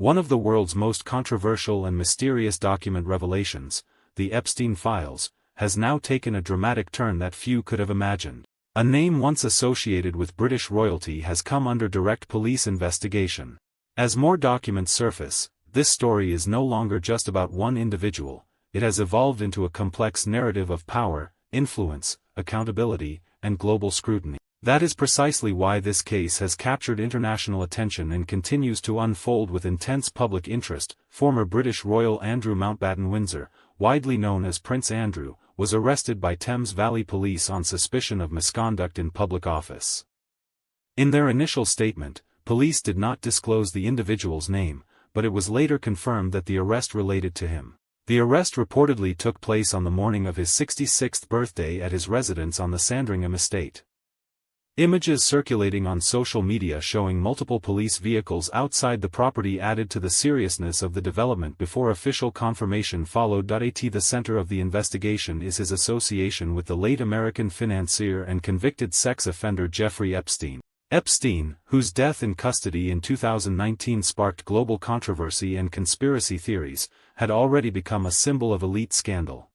One of the world's most controversial and mysterious document revelations, the Epstein files, has now taken a dramatic turn that few could have imagined. A name once associated with British royalty has come under direct police investigation. As more documents surface, this story is no longer just about one individual. It has evolved into a complex narrative of power, influence, accountability, and global scrutiny. That is precisely why this case has captured international attention and continues to unfold with intense public interest. Former British Royal Andrew Mountbatten-Windsor, widely known as Prince Andrew, was arrested by Thames Valley Police on suspicion of misconduct in public office. In their initial statement, police did not disclose the individual's name, but it was later confirmed that the arrest related to him. The arrest reportedly took place on the morning of his 66th birthday at his residence on the Sandringham estate. Images circulating on social media showing multiple police vehicles outside the property added to the seriousness of the development before official confirmation followed. At the center of the investigation is his association with the late American financier and convicted sex offender Jeffrey Epstein. Epstein, whose death in custody in 2019 sparked global controversy and conspiracy theories, had already become a symbol of elite scandal.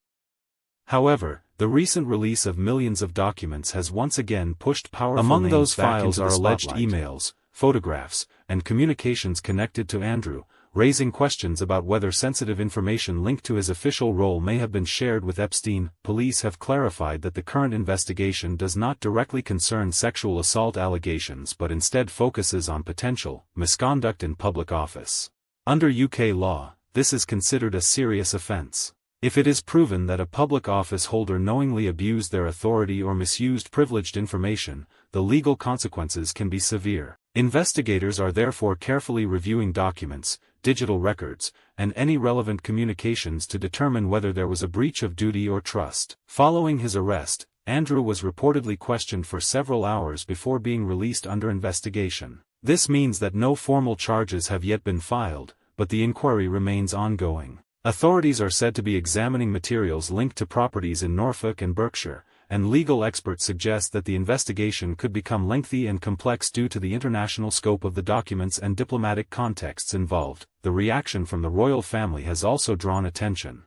However, the recent release of millions of documents has once again pushed powerful names back into the spotlight. Among those files are alleged emails, photographs, and communications connected to Andrew, raising questions about whether sensitive information linked to his official role may have been shared with Epstein. Police have clarified that the current investigation does not directly concern sexual assault allegations but instead focuses on potential misconduct in public office. Under UK law, this is considered a serious offence. If it is proven that a public office holder knowingly abused their authority or misused privileged information, the legal consequences can be severe. Investigators are therefore carefully reviewing documents, digital records, and any relevant communications to determine whether there was a breach of duty or trust. Following his arrest, Andrew was reportedly questioned for several hours before being released under investigation. This means that no formal charges have yet been filed, but the inquiry remains ongoing. Authorities are said to be examining materials linked to properties in Norfolk and Berkshire, and legal experts suggest that the investigation could become lengthy and complex due to the international scope of the documents and diplomatic contexts involved. The reaction from the royal family has also drawn attention.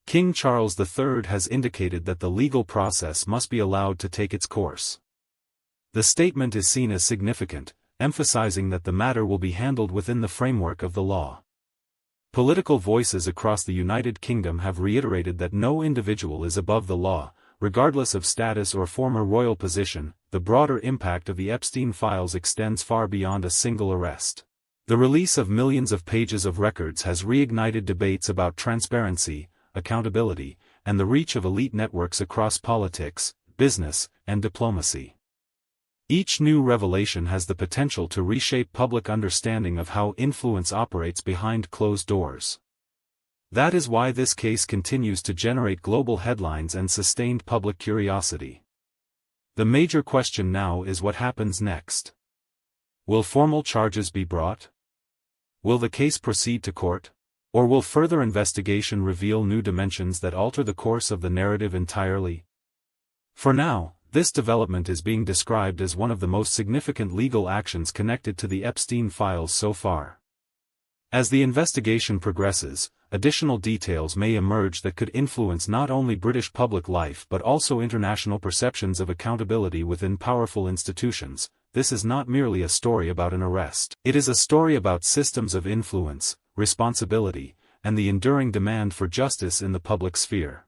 King Charles III has indicated that the legal process must be allowed to take its course. The statement is seen as significant, emphasizing that the matter will be handled within the framework of the law. Political voices across the United Kingdom have reiterated that no individual is above the law, regardless of status or former royal position. The broader impact of the Epstein files extends far beyond a single arrest. The release of millions of pages of records has reignited debates about transparency, accountability, and the reach of elite networks across politics, business, and diplomacy. Each new revelation has the potential to reshape public understanding of how influence operates behind closed doors. That is why this case continues to generate global headlines and sustained public curiosity. The major question now is what happens next. Will formal charges be brought? Will the case proceed to court? Or will further investigation reveal new dimensions that alter the course of the narrative entirely? For now, this development is being described as one of the most significant legal actions connected to the Epstein files so far. As the investigation progresses, additional details may emerge that could influence not only British public life but also international perceptions of accountability within powerful institutions. This is not merely a story about an arrest. It is a story about systems of influence, responsibility, and the enduring demand for justice in the public sphere.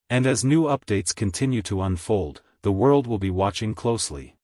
And as new updates continue to unfold, the world will be watching closely.